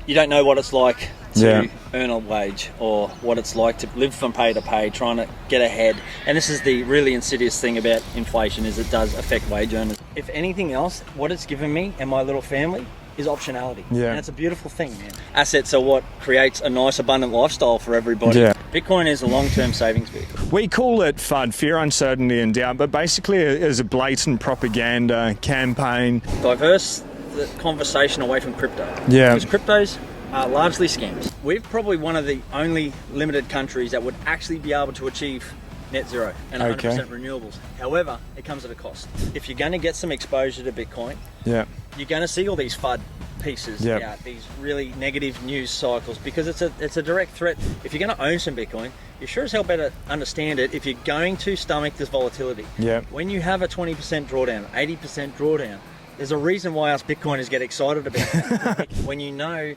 you don't know what it's like to earn a wage or what it's like to live from pay to pay, trying to get ahead. And this is the really insidious thing about inflation, is it does affect wage earners. If anything else, what it's given me and my little family is optionality. Yeah. And it's a beautiful thing, man. Assets are what creates a nice, abundant lifestyle for everybody. Yeah. Bitcoin is a long-term savings vehicle. We call it FUD, fear, uncertainty and doubt, but basically it is a blatant propaganda campaign. Diverse the conversation away from crypto. Yeah. Because cryptos are largely scams. We're probably one of the only limited countries that would actually be able to achieve net zero and 100% renewables. However, it comes at a cost. If you're going to get some exposure to Bitcoin, you're going to see all these FUD pieces out, these really negative news cycles, because it's a direct threat. If you're going to own some Bitcoin, you sure as hell better understand it if you're going to stomach this volatility. When you have a 20% drawdown, 80% drawdown, there's a reason why us Bitcoiners get excited about it. When you know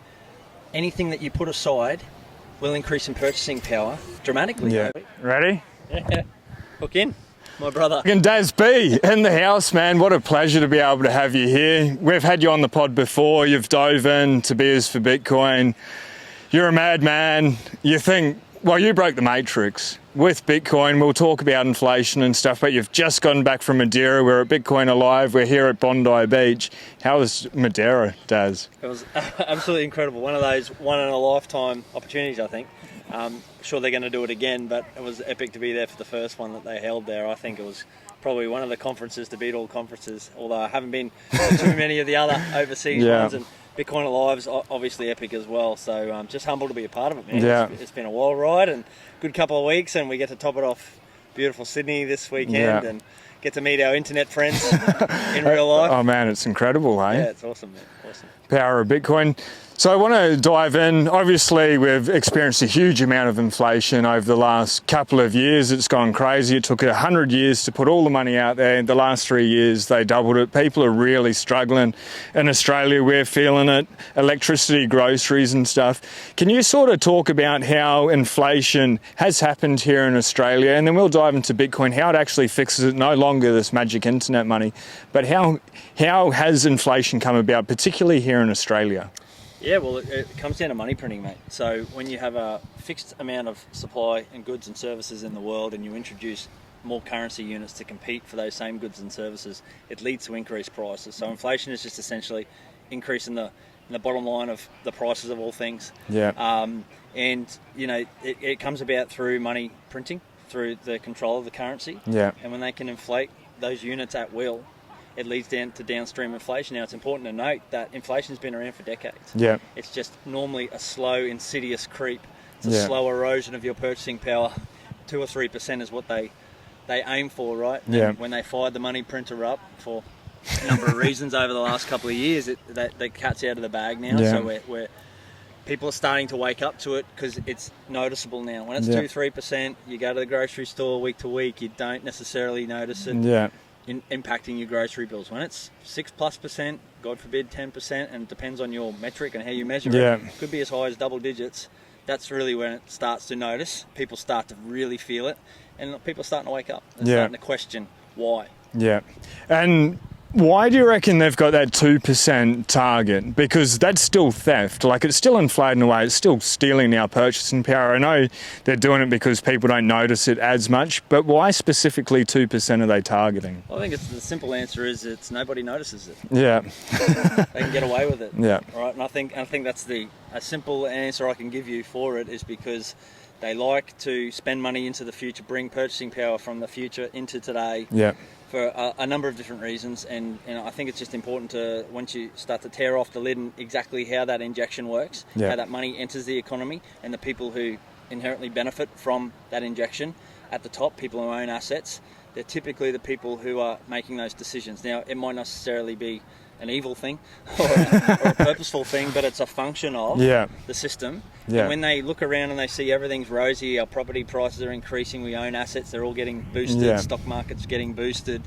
anything that you put aside will increase in purchasing power dramatically. Ready? Yeah. Hook in, my brother. And Daz Bea in the house, man. What a pleasure to be able to have you here. We've had you on the pod before. You've dove in to Beers for Bitcoin. You're a madman. You think, well, you broke the matrix with Bitcoin. We'll talk about inflation and stuff, but you've just gotten back from Madeira. We're at Bitcoin Alive. We're here at Bondi Beach. How was Madeira, Daz? It was absolutely incredible. One of those one-in-a-lifetime opportunities, I think. Sure they're going to do it again, but it was epic to be there for the first one that they held there. I think it was probably one of the conferences to beat all conferences, although I haven't been to too many of the other overseas ones, and Bitcoin Alive's obviously epic as well, so just humbled to be a part of it, man. It's been a wild ride and good couple of weeks, and we get to top it off beautiful Sydney this weekend and get to meet our internet friends in real life. Oh man, it's incredible, eh? Yeah, it's awesome, man. Awesome. Power of Bitcoin. So I want to dive in. Obviously, we've experienced a huge amount of inflation over the last couple of years. It's gone crazy. It took 100 years to put all the money out there. In the last 3 years, they doubled it. People are really struggling. In Australia, we're feeling it. Electricity, groceries and stuff. Can you sort of talk about how inflation has happened here in Australia? And then we'll dive into Bitcoin, how it actually fixes it. No longer this magic internet money, but how has inflation come about, particularly here in Australia? Yeah, well, it comes down to money printing, mate. So when you have a fixed amount of supply and goods and services in the world and you introduce more currency units to compete for those same goods and services, it leads to increased prices. So inflation is just essentially increasing the bottom line of the prices of all things. And, you know, it comes about through money printing, through the control of the currency. And when they can inflate those units at will, it leads down to downstream inflation. Now, it's important to note that inflation's been around for decades. It's just normally a slow, insidious creep. It's a slow erosion of your purchasing power. 2 or 3% is what they aim for, right? And when they fired the money printer up for a number of reasons over the last couple of years, the cat's out of the bag now. So we're people are starting to wake up to it because it's noticeable now. When it's 2-3%, you go to the grocery store week to week, you don't necessarily notice it. Impacting your grocery bills. When it's 6+%, God forbid 10%, and it depends on your metric and how you measure it, could be as high as double digits. That's really when it starts to notice. People start to really feel it, and people are starting to wake up. They're starting to question why. And why do you reckon they've got that 2% target? Because that's still theft. Like, it's still inflating away. It's still stealing our purchasing power. I know they're doing it because people don't notice it as much, but why specifically 2% are they targeting? Well, I think the simple answer is it's nobody notices it. They can get away with it. Right? And I think that's a simple answer I can give you for it, is because they like to spend money into the future, bring purchasing power from the future into today. For a number of different reasons, and I think it's just important to, once you start to tear off the lid and exactly how that injection works, how that money enters the economy, and the people who inherently benefit from that injection at the top, people who own assets, they're typically the people who are making those decisions. Now, it might not necessarily be an evil thing or a purposeful thing, but it's a function of the system. And when they look around and they see everything's rosy, our property prices are increasing, we own assets, they're all getting boosted, stock market's getting boosted,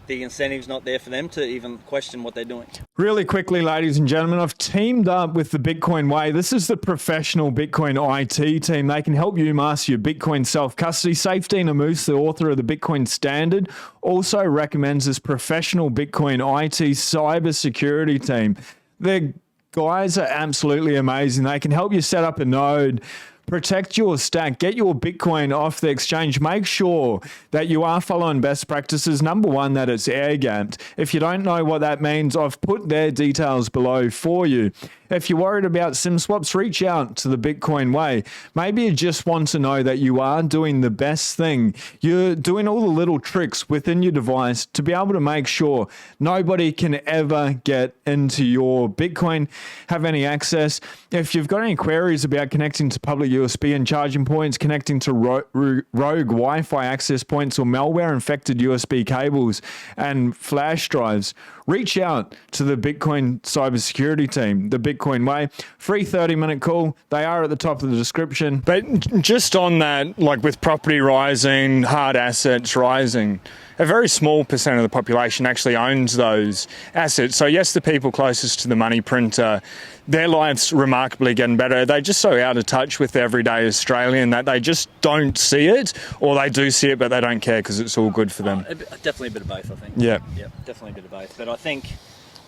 the incentive's not there for them to even question what they're doing. Really quickly, ladies and gentlemen, I've teamed up with the Bitcoin Way. This is the professional Bitcoin IT team. They can help you master your Bitcoin self-custody. Safety Namus, the author of the Bitcoin Standard, also recommends this professional Bitcoin IT cybersecurity team. They're guys are absolutely amazing. They can help you set up a node, protect your stack, get your Bitcoin off the exchange. Make sure that you are following best practices. Number one, that it's air gapped. If you don't know what that means, I've put their details below for you. If you're worried about SIM swaps, reach out to the Bitcoin way. Maybe you just want to know that you are doing the best thing. You're doing all the little tricks within your device to be able to make sure nobody can ever get into your Bitcoin, have any access. If you've got any queries about connecting to public USB and charging points, connecting to rogue Wi-Fi access points or malware-infected USB cables and flash drives, reach out to the Bitcoin cybersecurity team, the Bitcoin way. Free 30-minute call. They are at the top of the description. But just on that, like with property rising, hard assets rising, a very small percent of the population actually owns those assets. So yes, the people closest to the money printer, their lives remarkably getting better. They're just so out of touch with the everyday Australian that they just don't see it, or they do see it but they don't care because it's all good for them. Definitely a bit of both, I think. Yeah, definitely a bit of both. But I think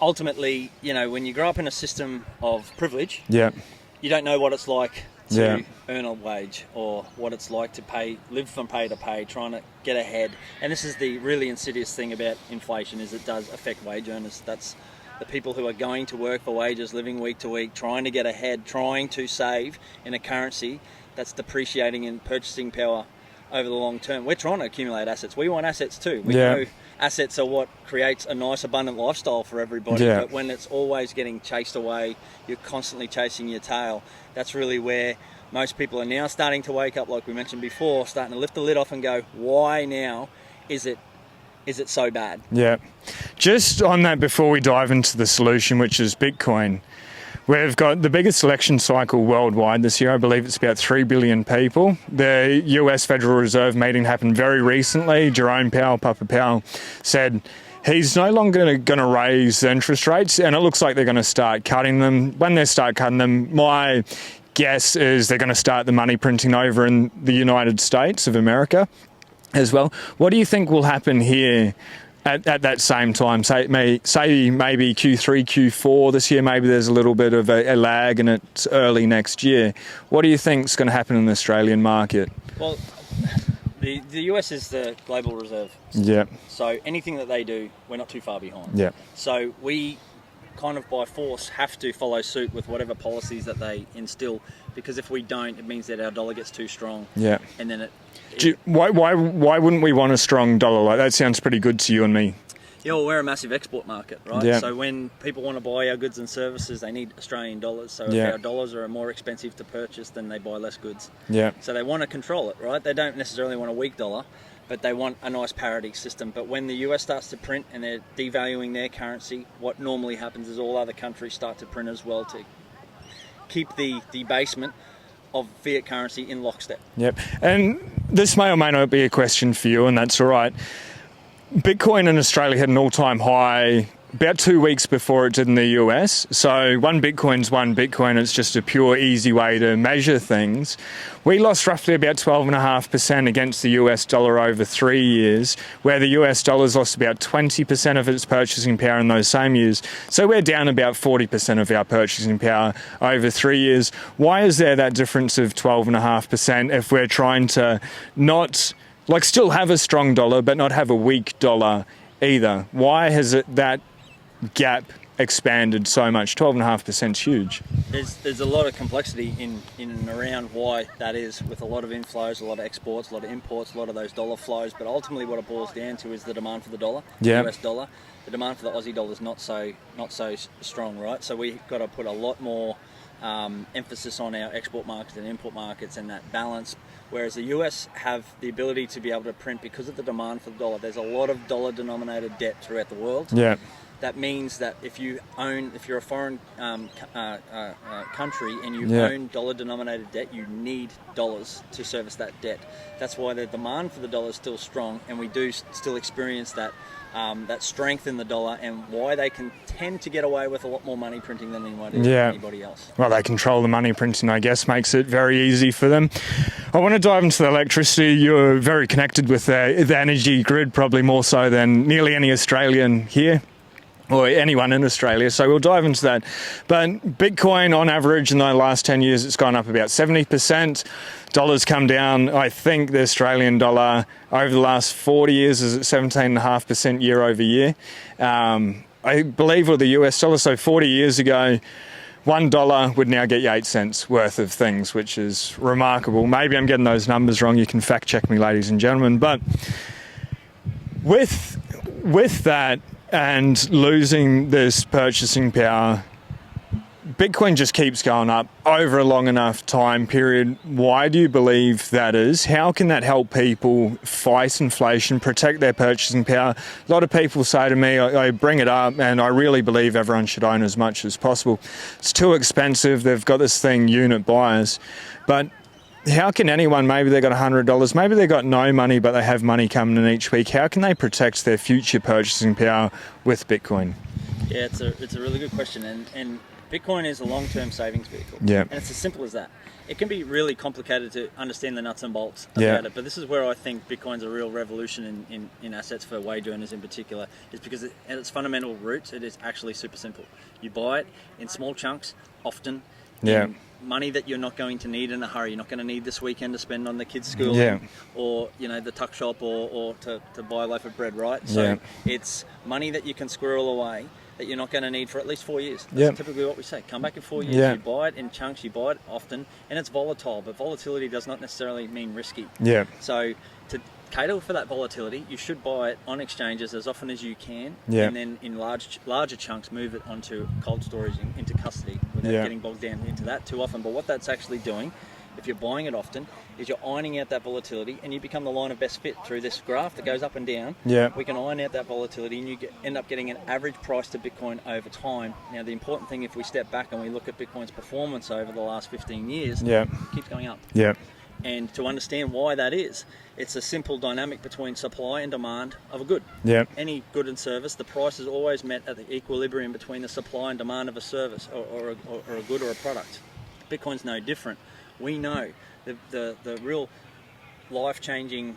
ultimately, you know, when you grow up in a system of privilege, you don't know what it's like to earn a wage, or what it's like to live from pay to pay, trying to get ahead. And this is the really insidious thing about inflation, is it does affect wage earners. That's the people who are going to work for wages, living week to week, trying to get ahead, trying to save in a currency that's depreciating in purchasing power over the long term. We're trying to accumulate assets. We want assets too. We know assets are what creates a nice, abundant lifestyle for everybody. But when it's always getting chased away, you're constantly chasing your tail. That's really where most people are now starting to wake up, like we mentioned before, starting to lift the lid off and go, why now is it so bad? Yeah. Just on that, before we dive into the solution, which is Bitcoin, we've got the biggest election cycle worldwide this year. I believe it's about 3 billion people. The US Federal Reserve meeting happened very recently. Jerome Powell, Papa Powell, said he's no longer going to raise the interest rates, and it looks like they're going to start cutting them. When they start cutting them, my guess is they're going to start the money printing over in the United States of America as well. What do you think will happen here at that same time? Say maybe Q3, Q4 this year, maybe there's a little bit of a lag and it's early next year. What do you think is going to happen in the Australian market? Well, the US is the global reserve. So anything that they do, we're not too far behind. So we kind of by force have to follow suit with whatever policies that they instill, because if we don't, it means that our dollar gets too strong. And then why wouldn't we want a strong dollar? Like, that sounds pretty good to you and me. Yeah, well, we're a massive export market, right? So when people want to buy our goods and services, they need Australian dollars. So if our dollars are more expensive to purchase, then they buy less goods. So they want to control it, right? They don't necessarily want a weak dollar, but they want a nice parity system. But when the US starts to print and they're devaluing their currency, what normally happens is all other countries start to print as well to keep the debasement of fiat currency in lockstep. And this may or may not be a question for you, and that's all right. Bitcoin in Australia had an all-time high about 2 weeks before it did in the US. So one Bitcoin's one Bitcoin. It's just a pure, easy way to measure things. We lost roughly about 12.5% against the US dollar over 3 years, where the US dollar's lost about 20% of its purchasing power in those same years. So we're down about 40% of our purchasing power over 3 years. Why is there that difference of 12.5% if we're trying to not, like, still have a strong dollar but not have a weak dollar either? Why has that gap expanded so much? 12.5% is huge. There's a lot of complexity in and around why that is, with a lot of inflows, a lot of exports, a lot of imports, a lot of those dollar flows. But ultimately what it boils down to is the demand for the dollar, the US dollar. The demand for the Aussie dollar is not so strong, right? So we've got to put a lot more emphasis on our export markets and import markets and that balance. Whereas the US have the ability to be able to print because of the demand for the dollar. There's a lot of dollar-denominated debt throughout the world. That means that if you're a foreign country and you own dollar-denominated debt, you need dollars to service that debt. That's why the demand for the dollar is still strong, and we do still experience that strength in the dollar, and why they can tend to get away with a lot more money printing than anybody else. Well, they control the money printing, I guess, makes it very easy for them. I want to dive into the electricity. You're very connected with the energy grid, probably more so than nearly any Australian here. or anyone in Australia. So we'll dive into that. But Bitcoin, on average, in the last 10 years, it's gone up about 70%. Dollar's come down. I think the Australian dollar over the last 40 years is at 17.5% year over year. I believe with the US dollar, so 40 years ago, $1 would now get you 8 cents worth of things, which is remarkable. Maybe I'm getting those numbers wrong. You can fact check me, ladies and gentlemen. But with that and losing this purchasing power, Bitcoin just keeps going up over a long enough time period. Why do you believe that is? How can that help people fight inflation, protect their purchasing power? A lot of people say to me, I bring it up, and I really believe everyone should own as much as possible. It's too expensive. They've got this thing, unit buyers. But how can anyone, maybe they've got $100, maybe they've got no money, but they have money coming in each week, how can they protect their future purchasing power with Bitcoin? Yeah, it's a really good question, and Bitcoin is a long-term savings vehicle. Yeah. And it's as simple as that. It can be really complicated to understand the nuts and bolts about it, but this is where I think Bitcoin's a real revolution in assets for wage earners in particular, is because at its fundamental roots, it is actually super simple. You buy it in small chunks, often, in money that you're not going to need in a hurry. You're not going to need this weekend to spend on the kids' school or, the tuck shop or to buy a loaf of bread, right? So it's money that you can squirrel away that you're not going to need for at least 4 years. That's typically what we say. Come back in 4 years, you buy it in chunks, you buy it often, and it's volatile, but volatility does not necessarily mean risky. So to cater for that volatility, you should buy it on exchanges as often as you can, and then in larger chunks move it onto cold storage into custody without getting bogged down into that too often. But what that's actually doing, if you're buying it often, is you're ironing out that volatility, and you become the line of best fit through this graph that goes up and down. We can iron out that volatility, and you end up getting an average price to Bitcoin over time. Now, the important thing, if we step back and we look at Bitcoin's performance over the last 15 years, it keeps going up. And to understand why that is, it's a simple dynamic between supply and demand of a good. Any good and service, the price is always met at the equilibrium between the supply and demand of a service or a good or a product. Bitcoin's no different. We know the real life-changing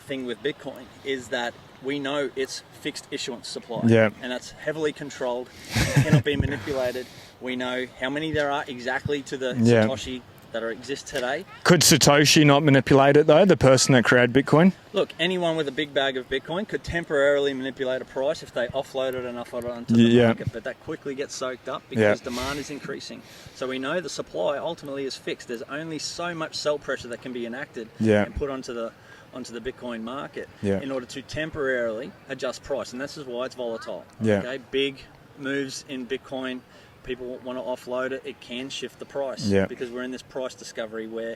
thing with Bitcoin is that we know it's fixed issuance supply, and that's heavily controlled, cannot be manipulated. We know how many there are exactly to the Satoshi that exist today. Could Satoshi not manipulate it though, the person that created Bitcoin? Look, anyone with a big bag of Bitcoin could temporarily manipulate a price if they offloaded enough of it onto the market, but that quickly gets soaked up because demand is increasing. So we know the supply ultimately is fixed. There's only so much sell pressure that can be enacted and put onto the Bitcoin market in order to temporarily adjust price, and this is why it's volatile. Okay, big moves in Bitcoin, people want to offload it, it can shift the price because we're in this price discovery where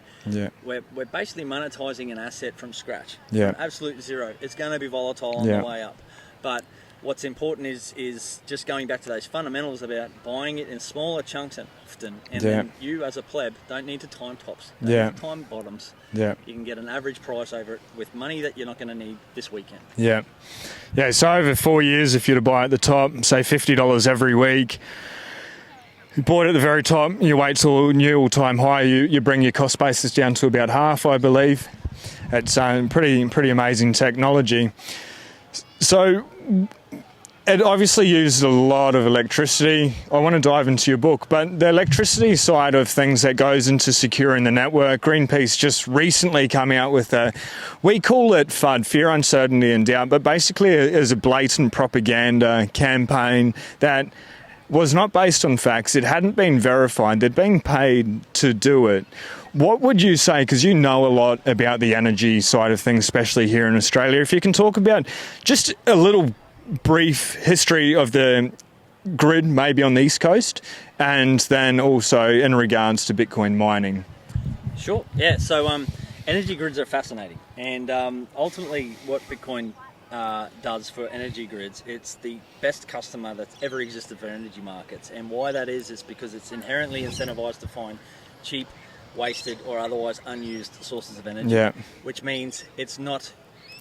we're basically monetizing an asset from scratch, from absolute zero. It's going to be volatile on the way up, but what's important is just going back to those fundamentals about buying it in smaller chunks and often, and then you as a pleb don't need to time tops, don't need to time bottoms. You can get an average price over it with money that you're not going to need this weekend. So over 4 years, if you're to buy at the top, say $50 every week, you bought at the very top, you wait till new all-time high, you bring your cost basis down to about half, I believe. It's pretty amazing technology. So it obviously uses a lot of electricity. I want to dive into your book, but the electricity side of things that goes into securing the network, Greenpeace just recently come out with we call it FUD, fear, uncertainty and doubt, but basically it is a blatant propaganda campaign that was not based on facts. It hadn't been verified. They're being paid to do it. What would you say, because you know a lot about the energy side of things, especially here in Australia, if you can talk about just a little brief history of the grid, maybe on the East Coast, and then also in regards to Bitcoin mining. Sure, so energy grids are fascinating, and ultimately what Bitcoin does for energy grids, it's the best customer that's ever existed for energy markets. And why that is because it's inherently incentivized to find cheap, wasted or otherwise unused sources of energy, which means it's not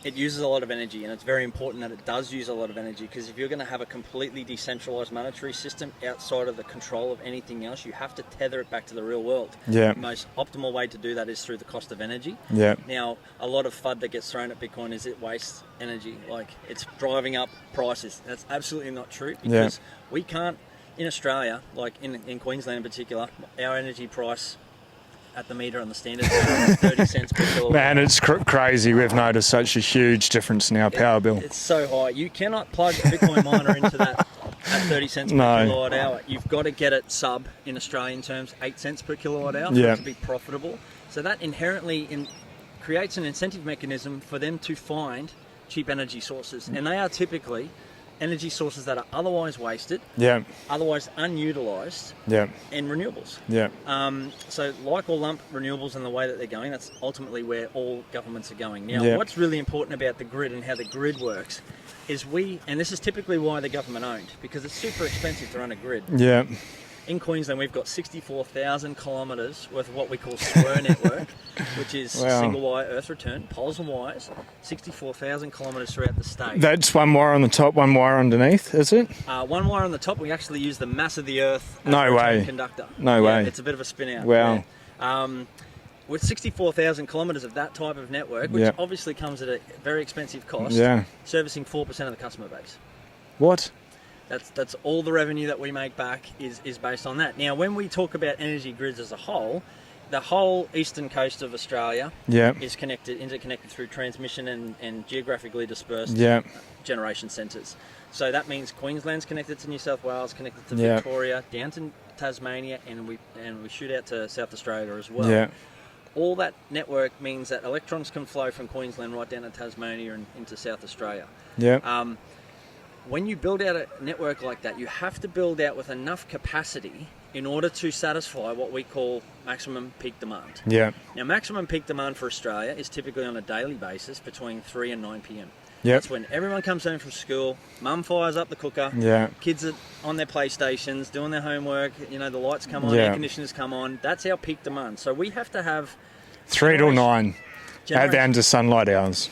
It uses a lot of energy, and it's very important that it does use a lot of energy, because if you're going to have a completely decentralized monetary system outside of the control of anything else, you have to tether it back to the real world. Yeah. The most optimal way to do that is through the cost of energy. Yeah. Now, a lot of FUD that gets thrown at Bitcoin is it wastes energy, like it's driving up prices. That's absolutely not true, because we can't, in Australia, like in Queensland in particular, our energy price at the meter on the standard 30 cents per kilowatt. Man, it's crazy. We've noticed such a huge difference in our power bill. It's so high. You cannot plug a Bitcoin miner into that at 30 cents per kilowatt hour. You've got to get it sub, in Australian terms, 8 cents per kilowatt hour for it to be profitable. So that inherently creates an incentive mechanism for them to find cheap energy sources. And they are typically energy sources that are otherwise wasted, otherwise unutilized, and renewables. So like all lump renewables and the way that they're going, that's ultimately where all governments are going. Now, what's really important about the grid and how the grid works is and this is typically why the government owned, because it's super expensive to run a grid. In Queensland, we've got 64,000 kilometres worth of what we call SWIR network, which is single wire earth return, poles and wires, 64,000 kilometres throughout the state. That's one wire on the top, one wire underneath, is it? One wire on the top. We actually use the mass of the earth as a conductor. No way. It's a bit of a spin out. Wow. With 64,000 kilometres of that type of network, which obviously comes at a very expensive cost, servicing 4% of the customer base. What? That's all the revenue that we make back is based on that. Now, when we talk about energy grids as a whole, the whole eastern coast of Australia is interconnected through transmission and geographically dispersed generation centres. So that means Queensland's connected to New South Wales, connected to Victoria, down to Tasmania, and we shoot out to South Australia as well. All that network means that electrons can flow from Queensland right down to Tasmania and into South Australia. When you build out a network like that, you have to build out with enough capacity in order to satisfy what we call maximum peak demand. Now, maximum peak demand for Australia is typically on a daily basis between 3 and 9 p.m. That's when everyone comes home from school, mum fires up the cooker, kids are on their PlayStations, doing their homework, the lights come on, air conditioners come on. That's our peak demand. So we have to have 3 till 9 at the end of sunlight hours.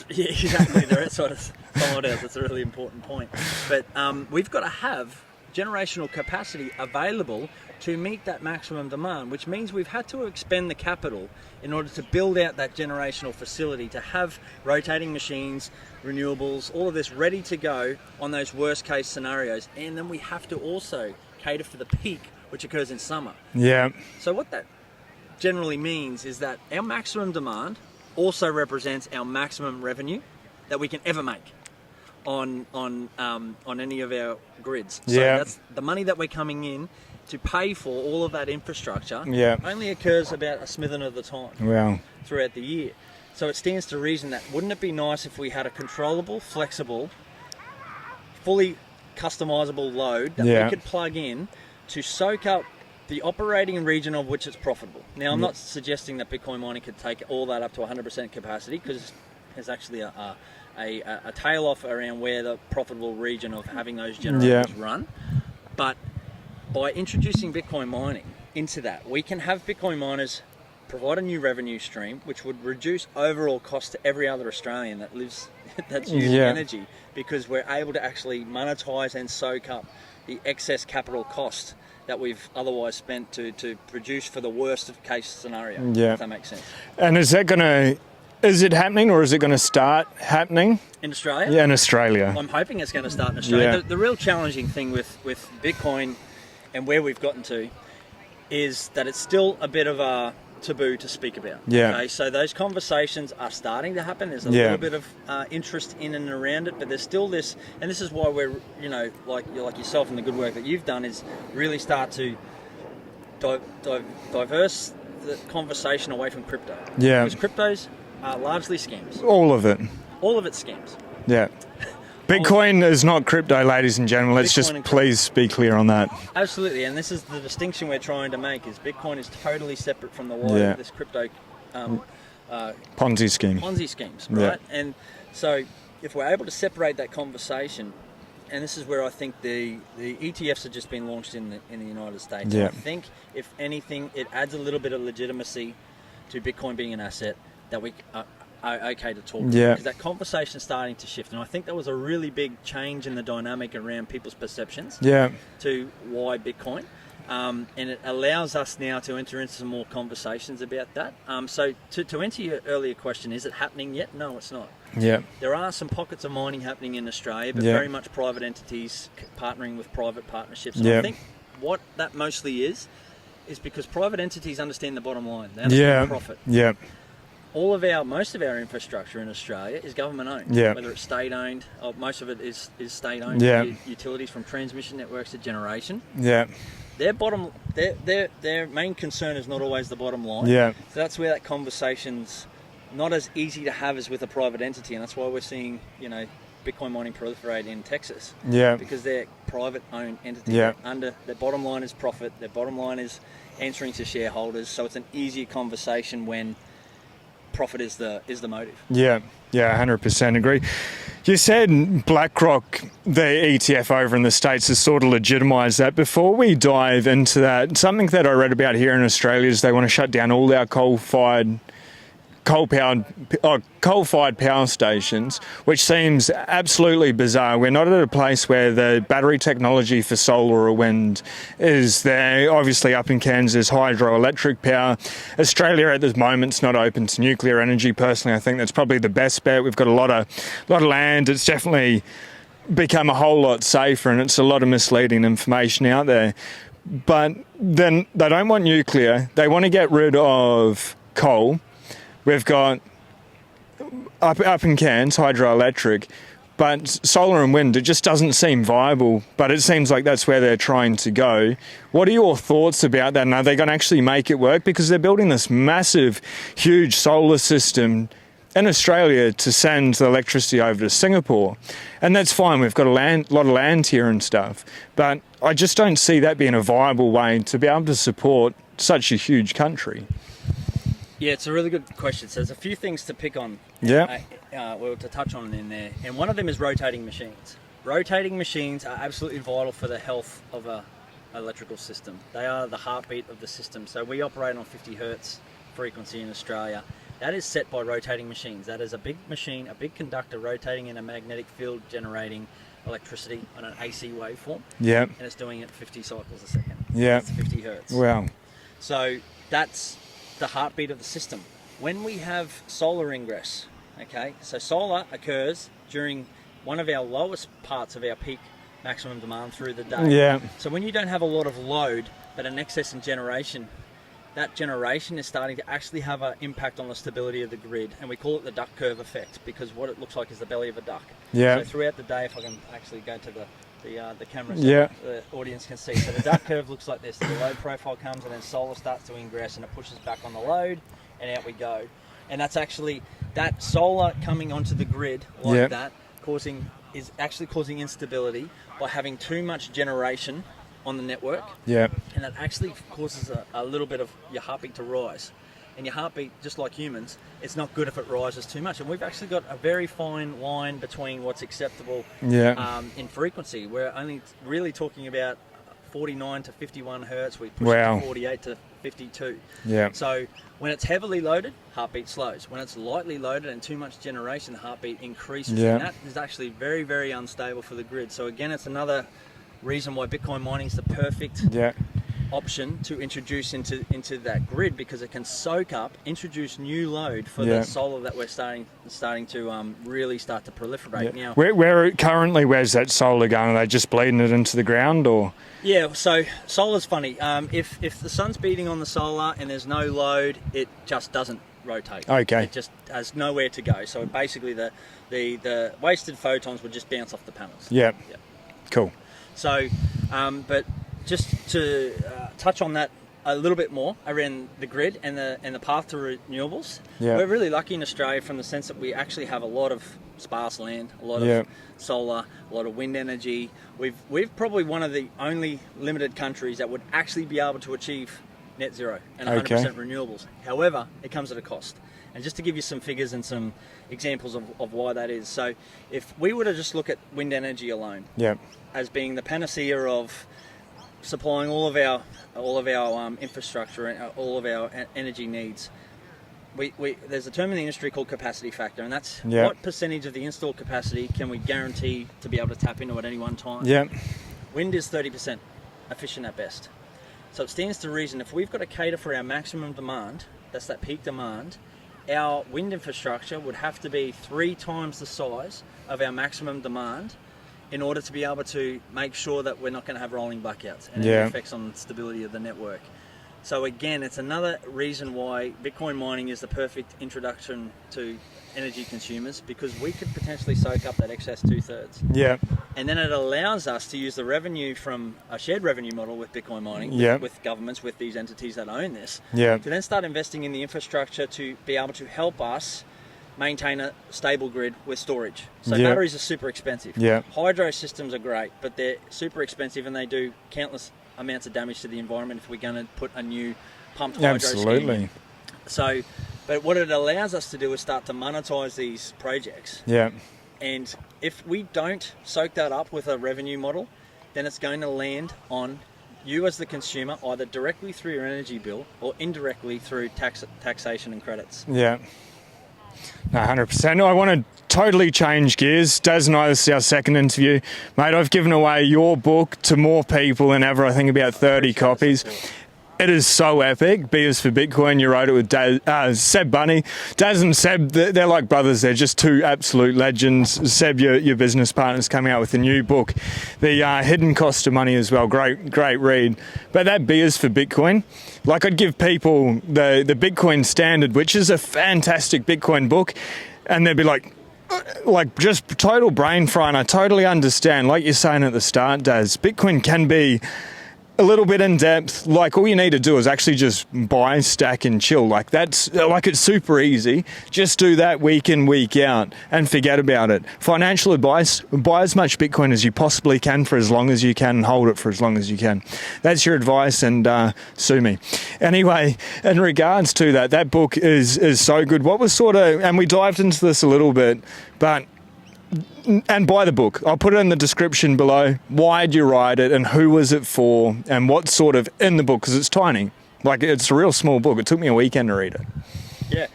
Exactly. They're sort of sunlight hours. That's a really important point. But we've got to have generational capacity available to meet that maximum demand, which means we've had to expend the capital in order to build out that generational facility, to have rotating machines, renewables, all of this ready to go on those worst case scenarios. And then we have to also cater for the peak, which occurs in summer. So what that generally means is that our maximum demand also represents our maximum revenue that we can ever make on any of our grids. So that's the money that we're coming in to pay for all of that infrastructure only occurs about a smidgen of the time throughout the year. So it stands to reason that wouldn't it be nice if we had a controllable, flexible, fully customizable load that we could plug in to soak up the operating region of which it's profitable. Now, I'm not suggesting that Bitcoin mining could take all that up to 100% capacity, because there's actually a tail off around where the profitable region of having those generators run. But by introducing Bitcoin mining into that, we can have Bitcoin miners provide a new revenue stream, which would reduce overall cost to every other Australian that's using energy, because we're able to actually monetize and soak up the excess capital cost that we've otherwise spent to produce for the worst of case scenario. If that makes sense. And is it happening, or is it going to start happening? In Australia? Yeah, in Australia. I'm hoping it's going to start in Australia. The real challenging thing with Bitcoin and where we've gotten to is that it's still a bit of a taboo to speak about. Okay? So those conversations are starting to happen. There's a little bit of interest in and around it, but there's still this, and this is why we're, like yourself and the good work that you've done, is really start to diverse the conversation away from crypto. Because cryptos are largely scams. All of it. All of it's scams. Bitcoin is not crypto, ladies and gentlemen. Let's just please be clear on that. Absolutely, and this is the distinction we're trying to make, is Bitcoin is totally separate from the wider this crypto Ponzi scheme. Ponzi schemes, right? And so if we're able to separate that conversation, and this is where I think the ETFs have just been launched in the United States. I think, if anything, it adds a little bit of legitimacy to Bitcoin being an asset that we okay to talk Yeah. because that conversation is starting to shift, and I think there was a really big change in the dynamic around people's perceptions Yeah. to why Bitcoin, and it allows us now to enter into some more conversations about that. So to answer your earlier question, is it happening yet? No, it's not. Yeah. There are some pockets of mining happening in Australia, but Yeah. very much private entities partnering with private partnerships. And Yeah. I think what that mostly is because private entities understand the bottom line. They understand profit. Yeah. Most of our infrastructure in Australia is government owned. Yeah. Whether it's state owned, most of it is state owned. Yeah. Utilities from transmission networks to generation. Yeah. Their main concern is not always the bottom line. Yeah. So that's where that conversation's not as easy to have as with a private entity, and that's why we're seeing, Bitcoin mining proliferate in Texas. Yeah. Because they're private owned entities. Yeah. Their bottom line is profit, their bottom line is answering to shareholders, so it's an easier conversation when profit is the motive. Yeah, 100% agree. You said BlackRock, the ETF over in the States, has sort of legitimised that. Before we dive into that, something that I read about here in Australia is they want to shut down all our coal-fired power stations, which seems absolutely bizarre. We're not at a place where the battery technology for solar or wind is there. Obviously up in Kansas, hydroelectric power. Australia at this moment's not open to nuclear energy. Personally, I think that's probably the best bet. We've got a lot of land. It's definitely become a whole lot safer, and it's a lot of misleading information out there. But then they don't want nuclear. They want to get rid of coal. We've got up in Cairns, hydroelectric, but solar and wind, it just doesn't seem viable, but it seems like that's where they're trying to go. What are your thoughts about that? And are they going to actually make it work? Because they're building this massive, huge solar system in Australia to send the electricity over to Singapore. And that's fine, we've got a lot of land here and stuff, but I just don't see that being a viable way to be able to support such a huge country. Yeah, it's a really good question. So there's a few things to pick on, to touch on in there. And one of them is rotating machines. Rotating machines are absolutely vital for the health of an electrical system. They are the heartbeat of the system. So we operate on 50 hertz frequency in Australia. That is set by rotating machines. That is a big machine, a big conductor rotating in a magnetic field generating electricity on an AC waveform. Yeah. And it's doing it 50 cycles a second. Yeah. That's 50 hertz. Wow. So that's the heartbeat of the system. When we have solar ingress, okay, so solar occurs during one of our lowest parts of our peak maximum demand through the day. Yeah. So when you don't have a lot of load, but an excess in generation, that generation is starting to actually have an impact on the stability of the grid, and we call it the duck curve effect, because what it looks like is the belly of a duck. Yeah. So throughout the day, if I can actually go to the camera so Yeah. the audience can see. So the duck curve looks like this. The load profile comes and then solar starts to ingress and it pushes back on the load and out we go. And that's actually, that solar coming onto the grid like that is actually causing instability by having too much generation on the network. Yeah. And that actually causes a little bit of your heartbeat to rise. And your heartbeat, just like humans, it's not good if it rises too much. And we've actually got a very fine line between what's acceptable in frequency. We're only really talking about 49 to 51 hertz. We push it to 48 to 52. Yeah. So when it's heavily loaded, heartbeat slows. When it's lightly loaded and too much generation, the heartbeat increases. Yeah. And that is actually very, very unstable for the grid. So again, it's another reason why Bitcoin mining is the perfect option to introduce into that grid, because it can introduce new load for the solar that we're starting to really start to proliferate now. Where's that solar going? Are they just bleeding it into the ground, or? Yeah, so solar's funny. If the sun's beating on the solar and there's no load, it just doesn't rotate. Okay. It just has nowhere to go. So basically the wasted photons would just bounce off the panels. Yeah. Cool. So, but just to touch on that a little bit more around the grid and the path to renewables. We're really lucky in Australia from the sense that we actually have a lot of sparse land, a lot of solar, a lot of wind energy. We've probably one of the only limited countries that would actually be able to achieve net zero and 100% renewables. However, it comes at a cost. And just to give you some figures and some examples of why that is. So if we were to just look at wind energy alone as being the panacea of supplying all of our infrastructure and all of our energy needs, there's a term in the industry called capacity factor, and that's Yeah. what percentage of the installed capacity can we guarantee to be able to tap into at any one time. Yeah. Wind is 30% efficient at best. So it stands to reason if we've got to cater for our maximum demand, that's that peak demand, our wind infrastructure would have to be 3 times the size of our maximum demand in order to be able to make sure that we're not going to have rolling blackouts and any effects on the stability of the network. So again, it's another reason why Bitcoin mining is the perfect introduction to energy consumers, because we could potentially soak up that excess 2/3. Yeah. And then it allows us to use the revenue from a shared revenue model with Bitcoin mining, with governments, with these entities that own this, to then start investing in the infrastructure to be able to help us maintain a stable grid with storage. So batteries are super expensive. Hydro systems are great, but they're super expensive and they do countless amounts of damage to the environment if we're going to put a new pumped hydro scheme in. So, but what it allows us to do is start to monetize these projects. And if we don't soak that up with a revenue model, then it's going to land on you as the consumer, either directly through your energy bill or indirectly through taxation and credits. No, 100%. I want to totally change gears. Daz and I, this is our second interview. Mate, I've given away your book to more people than ever. I think about 30 copies. It is so epic. B is for Bitcoin. You wrote it with Seb Bunny. Daz and Seb, they're like brothers. They're just two absolute legends. Seb, your business partner's coming out with a new book, The Hidden Cost of Money as well. Great read. But that B is for Bitcoin. Like, I'd give people the Bitcoin Standard, which is a fantastic Bitcoin book, and they'd be like just total brain fry, and I totally understand. Like you're saying at the start, Daz, Bitcoin can be a little bit in depth. Like, all you need to do is actually just buy, stack and chill. Like, that's like, it's super easy. Just do that week in, week out and forget about it. Financial advice: buy as much Bitcoin as you possibly can for as long as you can and hold it for as long as you can. That's your advice, and sue me. Anyway, in regards to that book is so good. What was sort of, and we dived into this a little bit, but and buy the book. I'll put it in the description below. Why'd you write it and who was it for and what's sort of in the book, because it's tiny. Like, it's a real small book. It took me a weekend to read it. Yeah.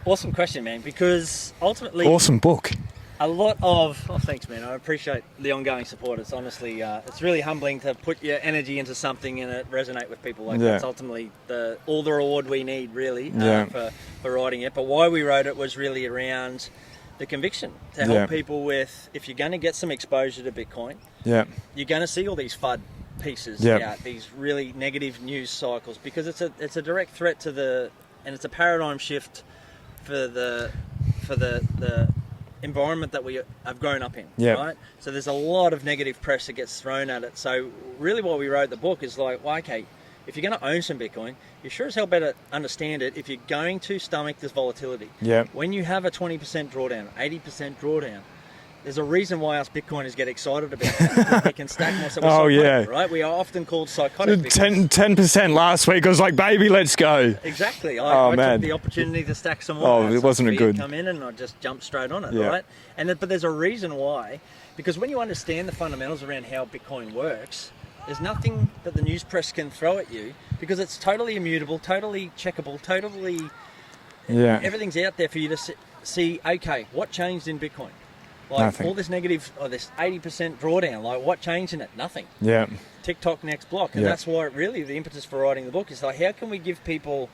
Awesome question, man, because ultimately... Awesome book. A lot of... Oh, thanks, man. I appreciate the ongoing support. It's honestly... it's really humbling to put your energy into something and it resonate with people. Like, that's ultimately all the reward we need, really, for writing it. But why we wrote it was really around the conviction to help people with, if you're going to get some exposure to Bitcoin, you're going to see all these FUD pieces out, these really negative news cycles, because it's a direct threat to and it's a paradigm shift for the environment that we have grown up in, right? So there's a lot of negative press that gets thrown at it. So really why we wrote the book is like, well, okay, if you're going to own some Bitcoin, you sure as hell better understand it if you're going to stomach this volatility. When you have a 20% drawdown, 80% drawdown, there's a reason why us Bitcoiners get excited about that. We can stack more. So psychotic, right? We are often called psychotic. 10% last week. I was like, baby, let's go. Exactly. I took the opportunity to stack some more. Oh, it wasn't a good. Come in and I just jumped straight on it, right? But there's a reason why, because when you understand the fundamentals around how Bitcoin works, there's nothing that the news press can throw at you, because it's totally immutable, totally checkable, totally... Everything's out there for you to see, okay, what changed in Bitcoin? Like, nothing. All this negative, this 80% drawdown, like, what changed in it? Nothing. TikTok next block. And that's why really the impetus for writing the book is like, how can we give people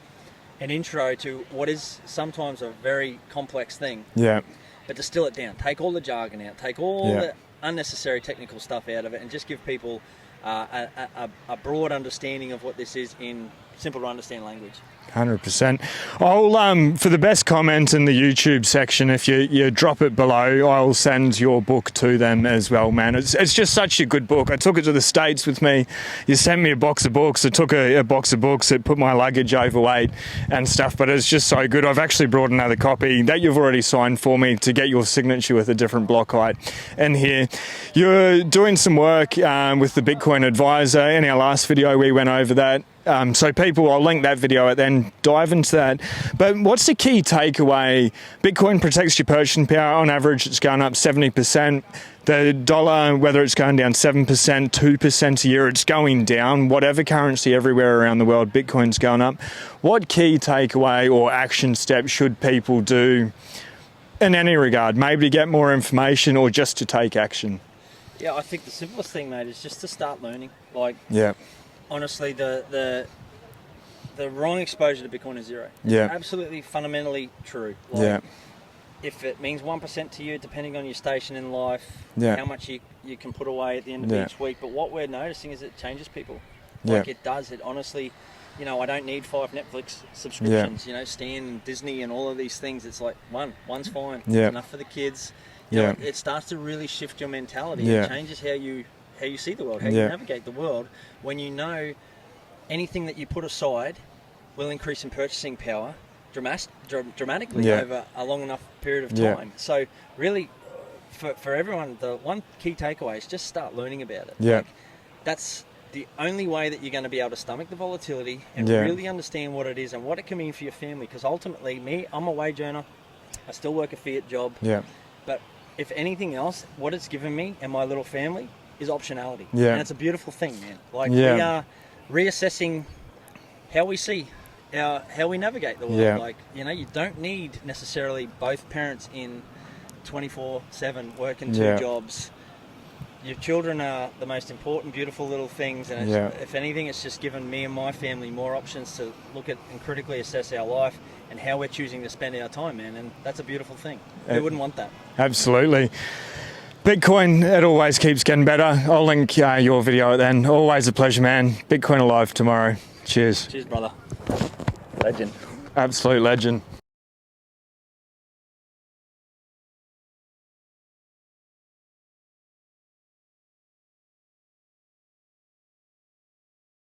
an intro to what is sometimes a very complex thing, but distill it down, take all the jargon out, take all the unnecessary technical stuff out of it, and just give people a broad understanding of what this is in simple to understand language. 100%. I'll for the best comment in the YouTube section, if you drop it below, I'll send your book to them as well, man. It's just such a good book. I took it to the States with me. You sent me a box of books. I took a box of books. It put my luggage overweight and stuff, but it's just so good. I've actually brought another copy that you've already signed for me to get your signature with a different block height in here. You're doing some work with the Bitcoin Bitcoin advisor. In our last video, we went over that. So people, I'll link that video and then dive into that. But what's the key takeaway? Bitcoin protects your purchasing power. On average, it's going up 70%. The dollar, whether it's going down 7%, 2% a year, it's going down. Whatever currency everywhere around the world, Bitcoin's going up. What key takeaway or action steps should people do in any regard? Maybe to get more information or just to take action? Yeah, I think the simplest thing, mate, is just to start learning. Like, yeah. Honestly, the wrong exposure to Bitcoin is zero. It's yeah. absolutely fundamentally true. Like, yeah. If it means 1% to you, depending on your station in life, yeah. how much you can put away at the end of yeah. each week. But what we're noticing is it changes people. Like, it does. It honestly, I don't need 5 Netflix subscriptions. Stan and Disney and all of these things. It's like one's fine. Yeah. It's enough for the kids. It starts to really shift your mentality. It changes how you see the world, how you navigate the world. When you know anything that you put aside will increase in purchasing power dramatically over a long enough period of time. So really, for everyone, the one key takeaway is just start learning about it. Like, that's the only way that you're going to be able to stomach the volatility and really understand what it is and what it can mean for your family. Because ultimately, I'm a wage earner. I still work a fiat job. But if anything else, what it's given me and my little family is optionality. And it's a beautiful thing, man. Like, we are reassessing how we see, how we navigate the world. Like, you don't need necessarily both parents in 24/7 working 2 jobs. Your children are the most important, beautiful little things, and if anything, it's just given me and my family more options to look at and critically assess our life and how we're choosing to spend our time, man. And that's a beautiful thing. Who wouldn't want that? Absolutely. Bitcoin, it always keeps getting better. I'll link your video then. Always a pleasure, man. Bitcoin alive tomorrow. Cheers. Cheers, brother. Legend. Absolute legend.